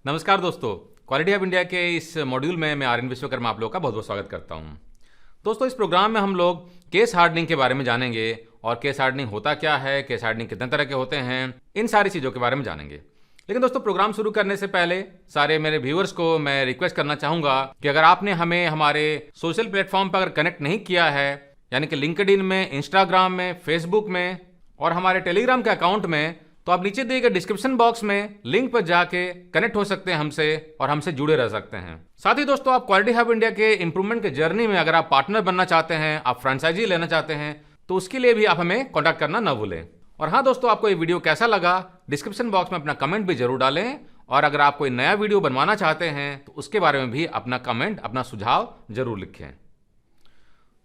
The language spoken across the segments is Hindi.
नमस्कार दोस्तों, क्वालिटी ऑफ इंडिया के इस मॉड्यूल में मैं आर्यन विश्वकर्मा आप लोगों का बहुत बहुत स्वागत करता हूं। दोस्तों, इस प्रोग्राम में हम लोग केस हार्डनिंग के बारे में जानेंगे और केस हार्डनिंग होता क्या है, केस हार्डनिंग कितने तरह के होते हैं, इन सारी चीज़ों के बारे में जानेंगे। लेकिन दोस्तों, प्रोग्राम शुरू करने से पहले सारे मेरे व्यूअर्स को मैं रिक्वेस्ट करना चाहूँगा कि अगर आपने हमें हमारे सोशल प्लेटफॉर्म पर अगर कनेक्ट नहीं किया है, यानी कि लिंक्डइन में, इंस्टाग्राम में, फेसबुक में और हमारे टेलीग्राम के अकाउंट में, तो आप नीचे दिए गए डिस्क्रिप्शन बॉक्स में लिंक पर जाके कनेक्ट हो सकते हैं हमसे और हमसे जुड़े रह सकते हैं। साथ ही दोस्तों, आप क्वालिटी हब इंडिया के इंप्रूवमेंट के जर्नी में अगर आप पार्टनर बनना चाहते हैं, आप फ्रेंचाइजी लेना चाहते हैं, तो उसके लिए भी आप हमें कॉन्टैक्ट करना ना भूलें। और हाँ दोस्तों, आपको ये वीडियो कैसा लगा डिस्क्रिप्शन बॉक्स में अपना कमेंट भी जरूर डालें, और अगर आप कोई नया वीडियो बनवाना चाहते हैं तो उसके बारे में भी अपना कमेंट, अपना सुझाव जरूर लिखें।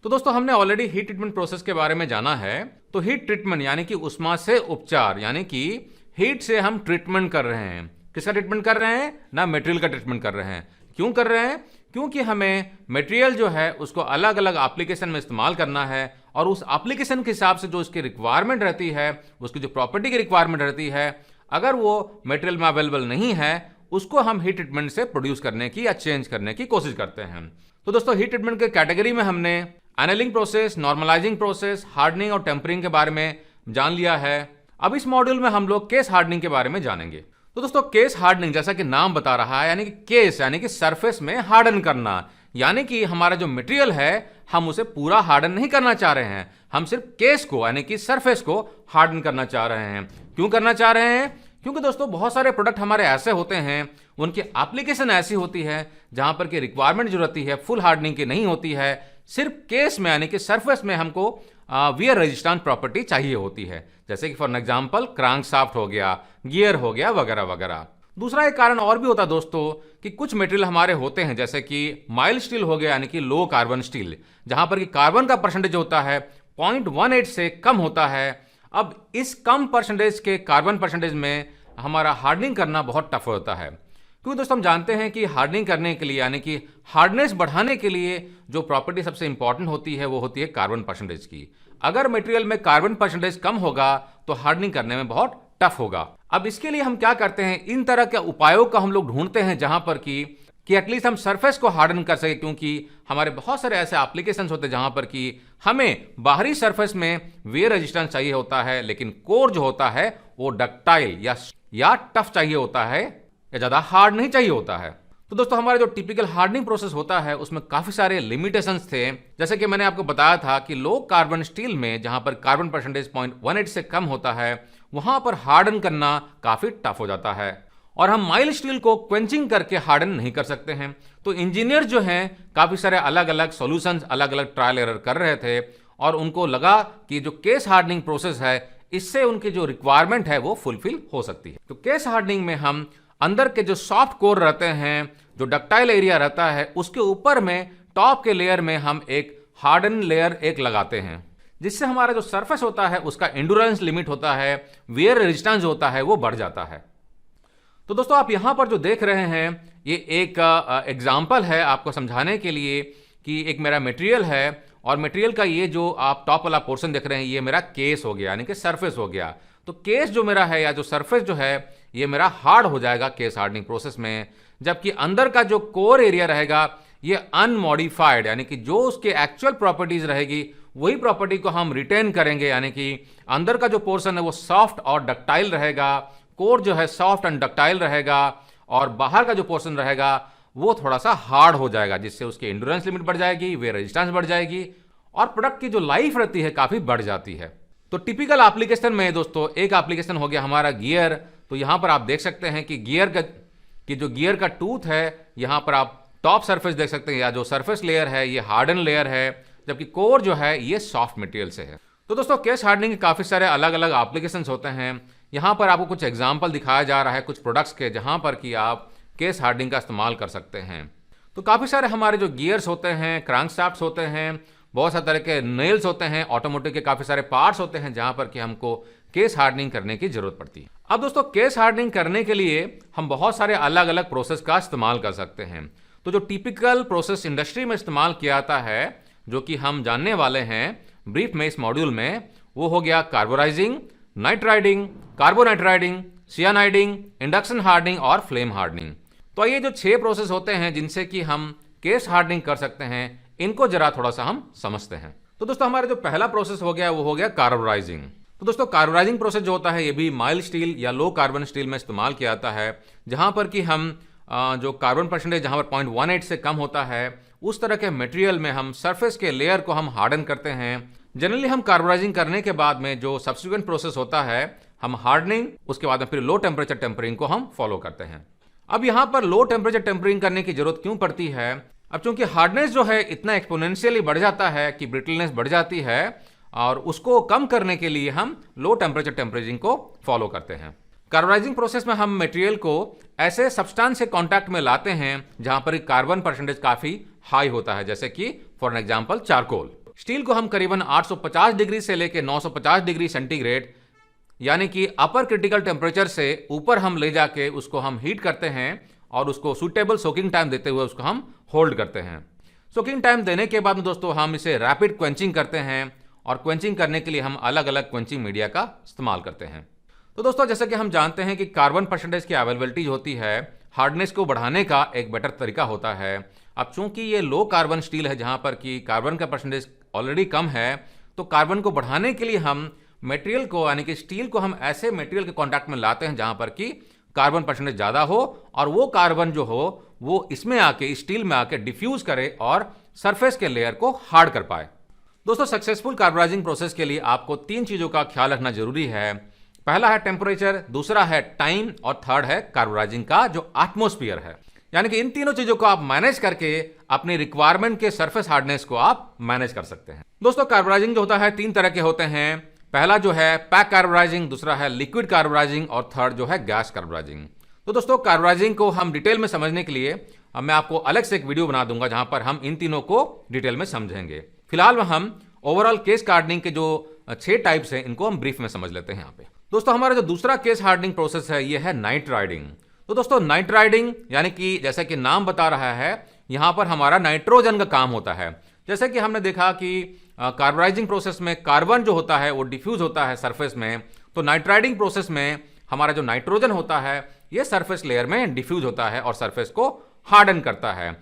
तो दोस्तों, हमने ऑलरेडी हीट ट्रीटमेंट प्रोसेस के बारे में जाना है। तो हीट ट्रीटमेंट यानी कि उष्मा से उपचार, यानी कि हीट से हम ट्रीटमेंट कर रहे हैं। किसका ट्रीटमेंट कर रहे हैं? ना मटेरियल का ट्रीटमेंट कर रहे हैं। क्यों कर रहे हैं? क्योंकि हमें मटेरियल जो है उसको अलग अलग एप्लीकेशन में इस्तेमाल करना है, और उस एप्लीकेशन के हिसाब से जो उसकी रिक्वायरमेंट रहती है, उसकी जो प्रॉपर्टी की रिक्वायरमेंट रहती है, अगर वो मटेरियल में अवेलेबल नहीं है, उसको हम हीट ट्रीटमेंट से प्रोड्यूस करने की या चेंज करने की कोशिश करते हैं। तो दोस्तों, हीट ट्रीटमेंट के कैटेगरी में हमने annealing process, normalising process, hardening और टेम्परिंग के बारे में जान लिया है। अब इस मॉड्यूल में हम लोग केस हार्डनिंग के बारे में जानेंगे। तो दोस्तों, केस हार्डनिंग जैसा कि नाम बता रहा है, यानी कि केस यानी कि सरफेस में हार्डन करना, यानी कि हमारा जो मटेरियल है हम उसे पूरा हार्डन नहीं करना चाह रहे हैं, हम सिर्फ केस को यानी कि सरफेस को हार्डन करना चाह रहे हैं। क्यों करना चाह रहे हैं? क्योंकि दोस्तों, बहुत सारे प्रोडक्ट हमारे ऐसे होते हैं, उनकी एप्लीकेशन ऐसी होती है जहां पर की रिक्वायरमेंट जो रहती है फुल हार्डनिंग की नहीं होती है, सिर्फ केस में यानी कि सरफेस में हमको वियर रेजिस्टेंट प्रॉपर्टी चाहिए होती है। जैसे कि फॉर एग्जांपल क्रैंकशाफ्ट हो गया, गियर हो गया, वगैरह वगैरह। दूसरा एक कारण और भी होता है दोस्तों कि कुछ मटेरियल हमारे होते हैं, जैसे कि माइल्ड स्टील हो गया यानी कि लो कार्बन स्टील, जहां पर कि कार्बन का परसेंटेज होता है 0.18 से कम होता है। अब इस कम परसेंटेज के कार्बन परसेंटेज में हमारा हार्डनिंग करना बहुत टफ होता है, क्योंकि दोस्तों हम जानते हैं कि हार्डनिंग करने के लिए यानी कि हार्डनेस बढ़ाने के लिए जो प्रॉपर्टी सबसे इंपॉर्टेंट होती है वो होती है कार्बन परसेंटेज की। अगर मटेरियल में कार्बन परसेंटेज कम होगा तो हार्डनिंग करने में बहुत टफ होगा। अब इसके लिए हम क्या करते हैं, इन तरह के उपायों का हम लोग ढूंढते हैं जहां पर कि एटलीस्ट हम सरफेस को हार्डन कर सके, क्योंकि हमारे बहुत सारे ऐसे एप्लीकेशंस होते हैं जहां पर कि हमें बाहरी सरफेस में वेयर रेजिस्टेंस चाहिए होता है, लेकिन कोर जो होता है वो डक्टाइल या टफ चाहिए होता है, या ज्यादा हार्ड नहीं चाहिए होता है। तो दोस्तों, हमारा जो टिपिकल हार्डनिंग प्रोसेस होता है उसमें काफी सारे लिमिटेशंस थे। जैसे कि मैंने आपको बताया था कि लो कार्बन स्टील में जहां पर कार्बन परसेंटेज 0.18 से कम होता है, वहां पर हार्डन करना काफी टफ हो जाता है, और हम माइल्ड स्टील को क्वेंचिंग करके हार्डन नहीं कर सकते हैं। तो इंजीनियर जो हैं काफी सारे अलग अलग सॉल्यूशंस, अलग अलग ट्रायल एरर कर रहे थे, और उनको लगा कि जो केस हार्डनिंग प्रोसेस है इससे उनकी जो रिक्वायरमेंट है वो फुलफिल हो सकती है। तो केस हार्डनिंग में हम अंदर के जो सॉफ्ट कोर रहते हैं, जो डक्टाइल एरिया रहता है, उसके ऊपर में टॉप के लेयर में हम एक हार्डन लेयर एक लगाते हैं, जिससे हमारा जो सरफेस होता है उसका एंडुरेंस लिमिट होता है, वियर रेजिस्टेंस जो होता है वो बढ़ जाता है। तो दोस्तों, आप यहां पर जो देख रहे हैं ये एक एग्जाम्पल है आपको समझाने के लिए कि एक मेरा मटेरियल है, और मटेरियल का ये जो आप टॉप वाला पोर्शन देख रहे हैं ये मेरा केस हो गया, यानी कि सरफेस हो गया। तो केस जो मेरा है या जो सरफेस जो है ये मेरा हार्ड हो जाएगा केस हार्डनिंग प्रोसेस में, जबकि अंदर का जो कोर एरिया रहेगा ये अनमॉडिफाइड, यानी कि जो उसके एक्चुअल प्रॉपर्टीज रहेगी वही प्रॉपर्टी को हम रिटेन करेंगे, यानी कि अंदर का जो पोर्शन है वो सॉफ्ट और डक्टाइल रहेगा, कोर जो है सॉफ्ट एंड डक्टाइल रहेगा, और बाहर का जो पोर्शन रहेगा वो थोड़ा सा हार्ड हो जाएगा, जिससे उसकी एंड्योरेंस लिमिट बढ़ जाएगी, वे रेजिस्टेंस बढ़ जाएगी, और प्रोडक्ट की जो लाइफ रहती है काफी बढ़ जाती है। तो टिपिकल एप्लीकेशन में दोस्तों एक एप्लीकेशन हो गया हमारा गियर। तो यहां पर आप देख सकते हैं कि गियर का टूथ है, यहां पर आप टॉप सरफेस देख सकते हैं, या जो सरफेस लेयर है ये हार्डन लेयर है, जबकि कोर जो है ये सॉफ्ट मटेरियल से है। तो दोस्तों, केस हार्डनिंग के काफी सारे अलग अलग एप्लीकेशंस होते हैं। यहां पर आपको कुछ एग्जाम्पल दिखाया जा रहा है कुछ प्रोडक्ट्स के, जहां पर कि आप केस हार्डनिंग का इस्तेमाल कर सकते हैं। तो काफी सारे हमारे जो गियर्स होते हैं, क्रैंकशाफ्ट्स होते हैं, बहुत सारे तरह के नेल्स होते हैं, ऑटोमोटिव के काफी सारे पार्ट्स होते हैं जहां पर कि हमको केस हार्डनिंग करने की जरूरत पड़ती है। अब दोस्तों, केस हार्डनिंग करने के लिए हम बहुत सारे अलग अलग प्रोसेस का इस्तेमाल कर सकते हैं। तो जो टिपिकल प्रोसेस इंडस्ट्री में इस्तेमाल किया जाता है, जो कि हम जानने वाले हैं ब्रीफ में इस मॉड्यूल में, वो हो गया कार्बोराइजिंग, नाइट्राइडिंग, कार्बोनाइट्राइडिंग, सियानाइडिंग, इंडक्शन हार्डनिंग और फ्लेम हार्डनिंग। तो ये जो 6 प्रोसेस होते हैं जिनसे कि हम केस हार्डनिंग कर सकते हैं, इनको जरा थोड़ा सा हम समझते हैं। तो दोस्तों हमारा जो पहला प्रोसेस हो गया वो हो गया कार्बोराइजिंग। तो दोस्तों कार्बोराइजिंग प्रोसेस जो होता है ये भी माइल्ड स्टील या लो कार्बन स्टील में इस्तेमाल किया जाता है, जहां पर कि हम जो कार्बन परसेंटेज जहां पर 0.18 से कम होता है उस तरह के मटेरियल में हम सरफेस के लेयर को हम हार्डन करते हैं। जनरली हम कार्बोराइजिंग करने के बाद में जो सब्सिक्वेंट प्रोसेस होता है हम हार्डनिंग, उसके बाद में फिर लो टेम्परेचर टेम्परिंग को हम फॉलो करते हैं। अब यहाँ पर लो टेम्परेचर टेम्परिंग करने की जरूरत क्यों पड़ती है? अब चूंकि हार्डनेस जो है इतना एक्सपोनेंशियली बढ़ जाता है कि ब्रिटलनेस बढ़ जाती है, और उसको कम करने के लिए हम लो टेम्परेचर टेम्परिंग को फॉलो करते हैं। कार्बोराइजिंग प्रोसेस में हम मटेरियल को ऐसे सब्सटेंस से कांटेक्ट में लाते हैं जहां पर कार्बन परसेंटेज काफी हाई होता है, जैसे कि for an example charcoal. Steel को हम करीबन 850 डिग्री से लेकर 950 डिग्री सेंटीग्रेड यानी कि अपर क्रिटिकल टेम्परेचर से ऊपर हम ले जाके उसको हम हीट करते हैं और उसको सूटेबल सोकिंग टाइम देते हुए उसको हम होल्ड करते हैं। सोकिंग टाइम देने के बाद में दोस्तों हम इसे रैपिड क्वेंचिंग करते हैं, और क्वेंचिंग करने के लिए हम अलग अलग क्वेंचिंग मीडिया का इस्तेमाल करते हैं। तो दोस्तों जैसे कि हम जानते हैं कि कार्बन परसेंटेज की अवेलेबिलिटी होती है, हार्डनेस को बढ़ाने का एक बेटर तरीका होता है। अब चूंकि ये लो कार्बन स्टील है जहां पर कि कार्बन का परसेंटेज ऑलरेडी कम है, तो कार्बन को बढ़ाने के लिए हम मटेरियल को यानी कि स्टील को हम ऐसे मटेरियल के कांटेक्ट में लाते हैं जहां पर कि कार्बन परसेंटेज ज्यादा हो, और वो कार्बन जो हो वो इसमें आके स्टील में आके डिफ्यूज करे और सरफेस के लेयर को हार्ड कर पाए। दोस्तों सक्सेसफुल कार्बोराइजिंग प्रोसेस के लिए आपको 3 चीजों का ख्याल रखना जरूरी है। पहला है टेम्परेचर, दूसरा है टाइम, और थर्ड है कार्बोराइजिंग का जो एटमॉस्फेयर है। यानी कि इन तीनों चीजों को आप मैनेज करके अपनी रिक्वायरमेंट के सरफेस हार्डनेस को आप मैनेज कर सकते हैं। दोस्तों कार्बोराइजिंग जो होता है 3 तरह के होते हैं। पहला जो है पैक कार्बोराइजिंग, दूसरा है लिक्विड कार्बोराइजिंग, और थर्ड जो है गैस कार्बोराइजिंग। तो दोस्तों कार्बोराइजिंग को हम डिटेल में समझने के लिए अब मैं आपको अलग से एक वीडियो बना दूंगा जहां पर हम इन तीनों को डिटेल में समझेंगे। फिलहाल में हम ओवरऑल केस हार्डनिंग के जो 6 टाइप्स हैं इनको हम ब्रीफ में समझ लेते हैं यहाँ पे। दोस्तों हमारा जो दूसरा केस हार्डनिंग प्रोसेस है ये है नाइट राइडिंग। तो दोस्तों नाइट राइडिंग यानी कि जैसे कि नाम बता रहा है, यहां पर हमारा नाइट्रोजन का काम होता है। जैसे कि हमने देखा कि कार्बोराइजिंग प्रोसेस में कार्बन जो होता है वो डिफ्यूज होता है सरफेस में, तो नाइट राइडिंग प्रोसेस में हमारा जो नाइट्रोजन होता है ये सरफेस लेयर में डिफ्यूज होता है और सरफेस को हार्डन करता है।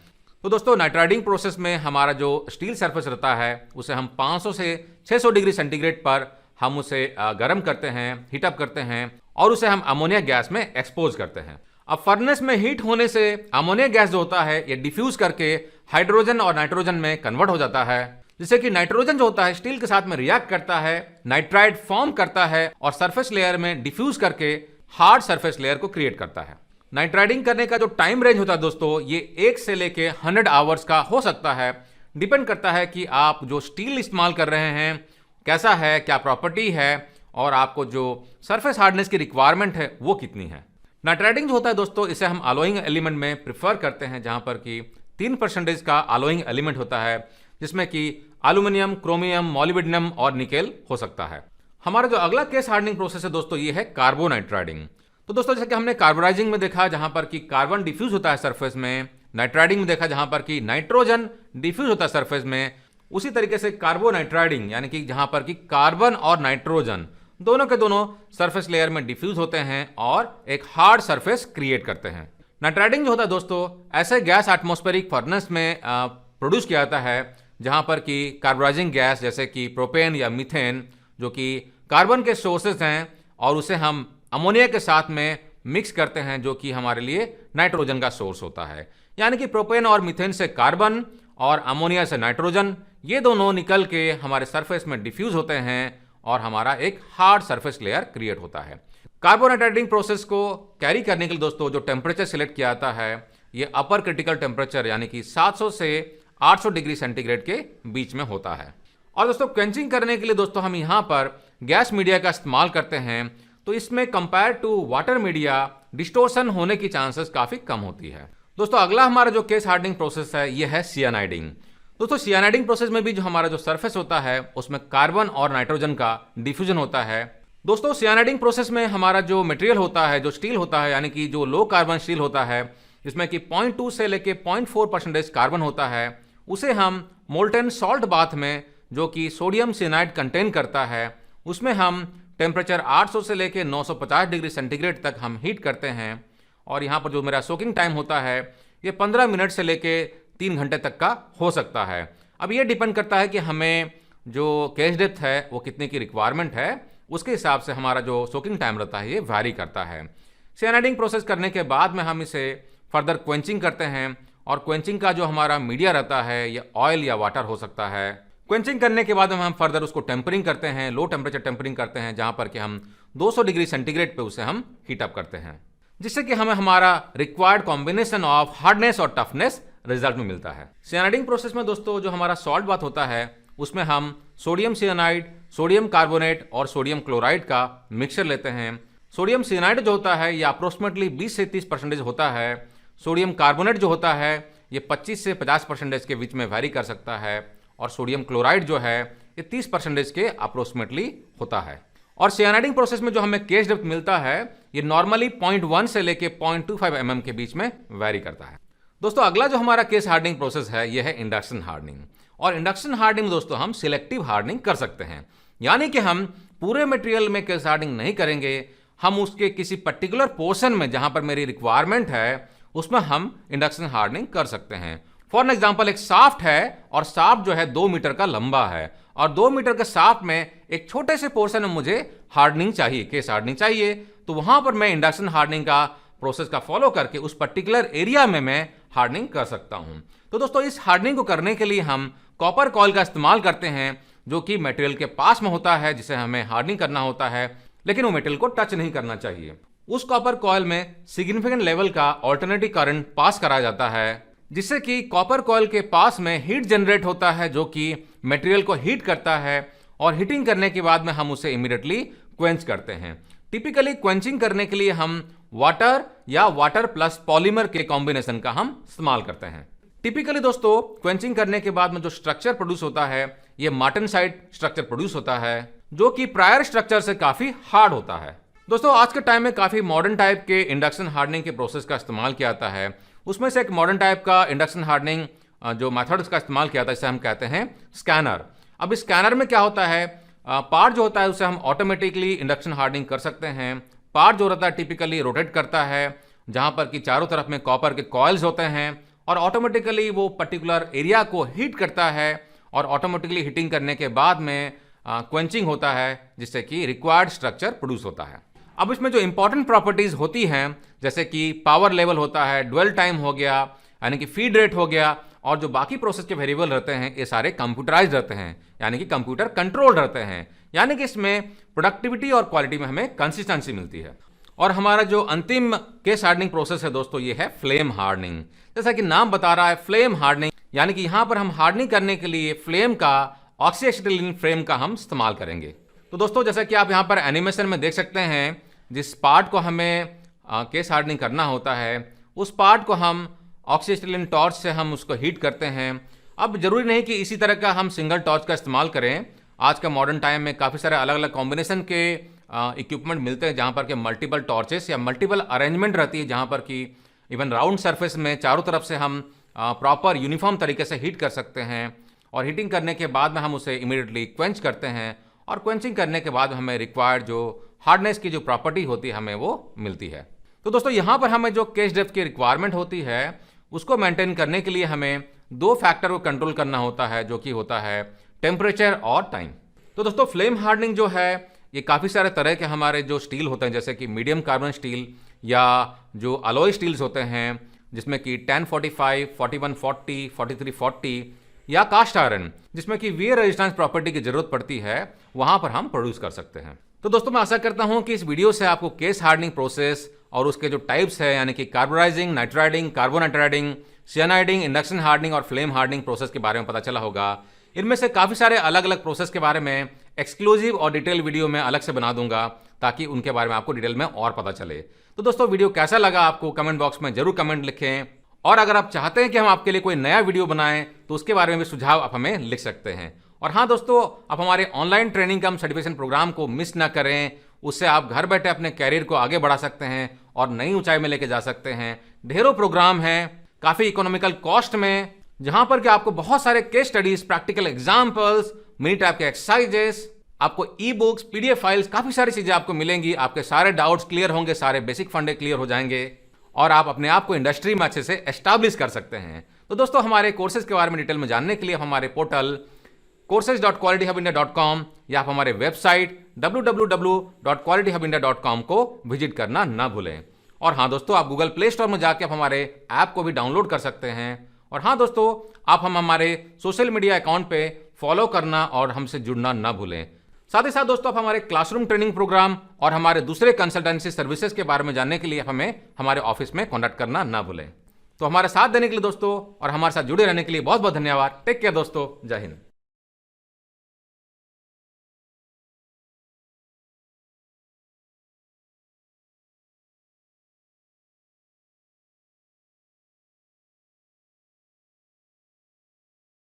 तो दोस्तों नाइट राइडिंग प्रोसेस में हमारा जो स्टील सरफेस रहता है उसे हम 500 से 600 डिग्री सेंटीग्रेड पर हम उसे गर्म करते हैं, हीटअप करते हैं, और उसे हम अमोनिया गैस में एक्सपोज करते हैं। अब फर्नेस में हीट होने से अमोनिया गैस जो होता है ये डिफ्यूज करके हाइड्रोजन और नाइट्रोजन में कन्वर्ट हो जाता है, जिससे कि नाइट्रोजन जो होता है स्टील के साथ में रिएक्ट करता है, नाइट्राइड फॉर्म करता है और सरफेस लेयर में डिफ्यूज करके हार्ड सरफेस लेयर को क्रिएट करता है। नाइट राइडिंग करने का जो टाइम रेंज होता है दोस्तों ये 1 से लेके 100 आवर्स का हो सकता है। डिपेंड करता है कि आप जो स्टील इस्तेमाल कर रहे हैं कैसा है, क्या प्रॉपर्टी है, और आपको जो सरफेस हार्डनेस की रिक्वायरमेंट है वो कितनी है। नाइट राइडिंग जो होता है दोस्तों इसे हम अलोइंग एलिमेंट में प्रिफर करते हैं, जहां पर कि 3% का अलोइंग एलिमेंट होता है, जिसमें कि एल्यूमिनियम, क्रोमियम, मॉलिब्डेनम और निकेल हो सकता है। हमारा जो अगला केस हार्डनिंग प्रोसेस है दोस्तों ये है कार्बोनाइट राइडिंग। तो दोस्तों जैसे कि हमने कार्बोराइजिंग में देखा जहां पर कि कार्बन डिफ्यूज होता है सरफेस में, नाइट्राइडिंग में देखा जहां पर कि नाइट्रोजन डिफ्यूज होता है सरफेस में, उसी तरीके से कार्बोनाइट्राइडिंग यानी कि जहां पर कि कार्बन और नाइट्रोजन दोनों के दोनों सरफेस लेयर में डिफ्यूज होते हैं और एक हार्ड सरफेस क्रिएट करते हैं। नाइट्राइडिंग जो होता है दोस्तों ऐसे गैस एटमॉस्फेरिक फर्नेस में प्रोड्यूस किया जाता है जहां पर कि कार्बोराइजिंग गैस जैसे कि प्रोपेन या मीथेन जो कि कार्बन के सोर्सेज हैं, और उसे हम अमोनिया के साथ में मिक्स करते हैं जो कि हमारे लिए नाइट्रोजन का सोर्स होता है। यानी कि प्रोपेन और मीथेन से कार्बन और अमोनिया से नाइट्रोजन, ये दोनों निकल के हमारे सरफेस में डिफ्यूज होते हैं और हमारा एक हार्ड सरफेस लेयर क्रिएट होता है। कार्बोनाइट्राइडिंग प्रोसेस को कैरी करने के लिए दोस्तों जो टेम्परेचर सिलेक्ट किया जाता है ये अपर क्रिटिकल टेम्परेचर यानी कि 700 से 800 डिग्री सेंटीग्रेड के बीच में होता है। और दोस्तों क्वेंचिंग करने के लिए दोस्तों हम यहाँ पर गैस मीडिया का इस्तेमाल करते हैं, तो इसमें compare to water media distortion होने की चांसेस काफी कम होती है। दोस्तों अगला हमारा जो केस हार्डनिंग प्रोसेस है ये है सियानाइडिंग। दोस्तों सियानाइडिंग प्रोसेस में भी जो हमारा जो सरफेस होता है उसमें कार्बन और नाइट्रोजन का डिफ्यूजन होता है। दोस्तों सियानाइडिंग प्रोसेस में हमारा जो मटेरियल होता है, जो स्टील होता है यानी कि जो लो कार्बन स्टील होता है जिसमें कि 0.2 से लेके 0.4% कार्बन होता है, उसे हम मोल्टेन सॉल्ट बाथ में जो कि सोडियम सियानाइड कंटेन करता है उसमें हम टेम्परेचर 800 से लेके 950 डिग्री सेंटीग्रेड तक हम हीट करते हैं और यहाँ पर जो मेरा सोकिंग टाइम होता है ये 15 मिनट से लेके 3 घंटे तक का हो सकता है। अब ये डिपेंड करता है कि हमें जो कैश डेप्थ है वो कितने की रिक्वायरमेंट है, उसके हिसाब से हमारा जो सोकिंग टाइम रहता है ये वैरी करता है। साइनाइडिंग प्रोसेस करने के बाद में हम इसे फर्दर क्वेंचिंग करते हैं और क्वेंचिंग का जो हमारा मीडिया रहता है ये ऑयल या वाटर हो सकता है। क्वेंचिंग करने के बाद में हम फर्दर उसको टेम्परिंग करते हैं, लो टेम्परेचर टेम्परिंग करते हैं, जहाँ पर कि हम 200 डिग्री सेंटीग्रेड पे उसे हम हीट अप करते हैं, जिससे कि हमें हमारा रिक्वायर्ड कॉम्बिनेशन ऑफ हार्डनेस और टफनेस रिजल्ट में मिलता है। साइनाइडिंग प्रोसेस में दोस्तों जो हमारा सॉल्ट बाथ होता है उसमें हम सोडियम साइनाइड, सोडियम कार्बोनेट और सोडियम क्लोराइड का मिक्सचर लेते हैं। सोडियम साइनाइड जो होता है ये अप्रोक्सीमेटली 20 से 30% होता है। सोडियम कार्बोनेट जो होता है ये 25 से 50% के बीच में वैरी कर सकता है और सोडियम क्लोराइड जो है ये 30% के अप्रोक्सीमेटली होता है। और साइनाइडिंग प्रोसेस में जो हमें केस डेप्थ मिलता है ये नॉर्मली 0.1 से लेके 0.25 mm के बीच में वैरी करता है। दोस्तों अगला जो हमारा केस हार्डनिंग प्रोसेस है ये है इंडक्शन हार्डनिंग। और इंडक्शन हार्डनिंग दोस्तों हम सिलेक्टिव हार्डनिंग कर सकते हैं, यानी कि हम पूरे मटेरियल में केस हार्डनिंग नहीं करेंगे, हम उसके किसी पर्टिकुलर पोर्शन में जहां पर मेरी रिक्वायरमेंट है उसमें हम इंडक्शन हार्डनिंग कर सकते हैं। फॉर एग्जाम्पल एक शाफ्ट है और शाफ्ट जो है 2 मीटर का लंबा है और 2 मीटर के शाफ्ट में एक छोटे से पोर्शन में मुझे हार्डनिंग चाहिए, केस हार्डनिंग चाहिए, तो वहां पर मैं इंडक्शन हार्डनिंग का प्रोसेस का फॉलो करके उस पर्टिकुलर एरिया में मैं हार्डनिंग कर सकता हूं। तो दोस्तों इस हार्डनिंग को करने के लिए हम कॉपर कॉइल का इस्तेमाल करते हैं जो कि मटेरियल के पास में होता है, जिसे हमें हार्डनिंग करना होता है, लेकिन वो मटेरियल को टच नहीं करना चाहिए। उस कॉपर कॉइल में सिग्निफिकेंट लेवल का ऑल्टरनेटिव करंट पास कराया जाता है, जिससे कि कॉपर कॉइल के पास में हीट जनरेट होता है जो कि मटेरियल को हीट करता है और हीटिंग करने के बाद में हम उसे इमीडिएटली क्वेंच करते हैं। टिपिकली क्वेंचिंग करने के लिए हम वाटर या वाटर प्लस पॉलीमर के कॉम्बिनेशन का हम इस्तेमाल करते हैं। टिपिकली दोस्तों क्वेंचिंग करने के बाद में जो स्ट्रक्चर प्रोड्यूस होता है ये मार्टेनसाइट स्ट्रक्चर प्रोड्यूस होता है जो कि प्रायर स्ट्रक्चर से काफी हार्ड होता है। दोस्तों आज के टाइम में काफी मॉडर्न टाइप के इंडक्शन हार्डनिंग के प्रोसेस का इस्तेमाल किया जाता है। उसमें से एक मॉडर्न टाइप का इंडक्शन हार्डनिंग जो मेथड्स का इस्तेमाल किया जाता है इसे हम कहते हैं स्कैनर। अब इस स्कैनर में क्या होता है, पार्ट जो होता है उसे हम ऑटोमेटिकली इंडक्शन हार्डनिंग कर सकते हैं। पार्ट जो रहता है टिपिकली रोटेट करता है जहां पर कि चारों तरफ में कॉपर के कॉइल्स होते हैं और ऑटोमेटिकली वो पर्टिकुलर एरिया को हीट करता है और ऑटोमेटिकली हीटिंग करने के बाद में क्वेंचिंग होता है जिससे कि रिक्वायर्ड स्ट्रक्चर प्रोड्यूस होता है। अब इसमें जो इंपॉर्टेंट प्रॉपर्टीज होती हैं जैसे कि पावर लेवल होता है, ड्वेल टाइम हो गया यानी कि फीड रेट हो गया और जो बाकी प्रोसेस के वेरिएबल रहते हैं ये सारे कंप्यूटराइज रहते हैं यानी कि कंप्यूटर कंट्रोल रहते हैं, यानी कि इसमें प्रोडक्टिविटी और क्वालिटी में हमें कंसिस्टेंसी मिलती है। और हमारा जो अंतिम केस हार्डनिंग प्रोसेस है दोस्तों ये है फ्लेम हार्डनिंग। जैसा कि नाम बता रहा है फ्लेम हार्डनिंग, यानी कि यहां पर हम हार्डनिंग करने के लिए फ्लेम का ऑक्सीएसिटिलीन फ्लेम का हम इस्तेमाल करेंगे। तो दोस्तों जैसा कि आप यहां पर एनिमेशन में देख सकते हैं जिस पार्ट को हमें केस हार्डनिंग करना होता है उस पार्ट को हम ऑक्सीएसिटिलीन टॉर्च से हम उसको हीट करते हैं। अब जरूरी नहीं कि इसी तरह का हम सिंगल टॉर्च का इस्तेमाल करें, आज का मॉडर्न टाइम में काफ़ी सारे अलग अलग कॉम्बिनेशन के इक्विपमेंट मिलते हैं जहाँ पर कि मल्टीपल टॉर्चेस या मल्टीपल अरेंजमेंट रहती है जहाँ पर कि इवन राउंड सरफेस में चारों तरफ से हम प्रॉपर यूनिफॉर्म तरीके से हीट कर सकते हैं और हीटिंग करने के बाद में हम उसे इमीडिएटली क्वेंच करते हैं और क्वेंचिंग करने के बाद हमें रिक्वायर्ड जो हार्डनेस की जो प्रॉपर्टी होती है हमें वो मिलती है। तो दोस्तों यहाँ पर हमें जो केस डेप्थ की रिक्वायरमेंट होती है उसको मेंटेन करने के लिए हमें 2 फैक्टर को कंट्रोल करना होता है जो कि होता है टेम्परेचर और टाइम। तो दोस्तों फ्लेम हार्डनिंग जो है ये काफ़ी सारे तरह के हमारे जो स्टील होते हैं जैसे कि मीडियम कार्बन स्टील या जो अलॉय स्टील्स होते हैं जिसमें कि 1045, 4140, 4340 या कास्ट आयरन जिसमें कि वियर रेजिस्टेंस प्रॉपर्टी की जरूरत पड़ती है वहां पर हम प्रोड्यूस कर सकते हैं। तो दोस्तों मैं आशा करता हूं कि इस वीडियो से आपको केस हार्डनिंग प्रोसेस और उसके जो टाइप्स है यानी कि carburising, nitriding, carbonitriding, cyaniding, induction hardening और फ्लेम हार्डनिंग प्रोसेस के बारे में पता चला होगा। इनमें से काफ़ी सारे अलग अलग प्रोसेस के बारे में एक्सक्लूसिव और डिटेल वीडियो में अलग से बना दूंगा ताकि उनके बारे में आपको डिटेल में और पता चले। तो दोस्तों वीडियो कैसा लगा आपको कमेंट बॉक्स में जरूर कमेंट लिखें और अगर आप चाहते हैं कि हम आपके लिए कोई नया वीडियो बनाएं तो उसके बारे में भी सुझाव आप हमें लिख सकते हैं। और हाँ दोस्तों, आप हमारे ऑनलाइन ट्रेनिंग कम सर्टिफिकेशन प्रोग्राम को मिस ना करें, उससे आप घर बैठे अपने कैरियर को आगे बढ़ा सकते हैं और नई ऊंचाई में लेके जा सकते हैं। ढेरों प्रोग्राम हैं काफ़ी इकोनॉमिकल कॉस्ट में जहां पर कि आपको बहुत सारे case studies, practical examples, mini type के एक्सरसाइजेस, आपको ई बुक्स, पीडीएफ फाइल्स, काफ़ी सारी चीज़ें आपको मिलेंगी। आपके सारे डाउट्स क्लियर होंगे, सारे बेसिक फंडे क्लियर हो जाएंगे और आप अपने आप को इंडस्ट्री में अच्छे से एस्टैब्लिश कर सकते हैं। तो दोस्तों, हमारे कोर्सेज के बारे में डिटेल में जानने के लिए हमारे पोर्टल courses.qualityhubindia.com या आप हमारे वेबसाइट www.qualityhubindia.com को विजिट करना ना भूलें। और हाँ दोस्तों, आप गूगल प्ले स्टोर में जाके आप हमारे ऐप को भी डाउनलोड कर सकते हैं। और हाँ दोस्तों, आप हमारे सोशल मीडिया अकाउंट पे फॉलो करना और हमसे जुड़ना ना भूलें। साथ ही साथ दोस्तों, आप हमारे क्लासरूम ट्रेनिंग प्रोग्राम और हमारे दूसरे कंसल्टेंसी सर्विसेज के बारे में जानने के लिए हमें हमारे ऑफिस में कॉन्टैक्ट करना ना भूलें। तो हमारे साथ देने के लिए दोस्तों और हमारे साथ जुड़े रहने के लिए बहुत बहुत धन्यवाद। टेक केयर दोस्तों, जय हिंद।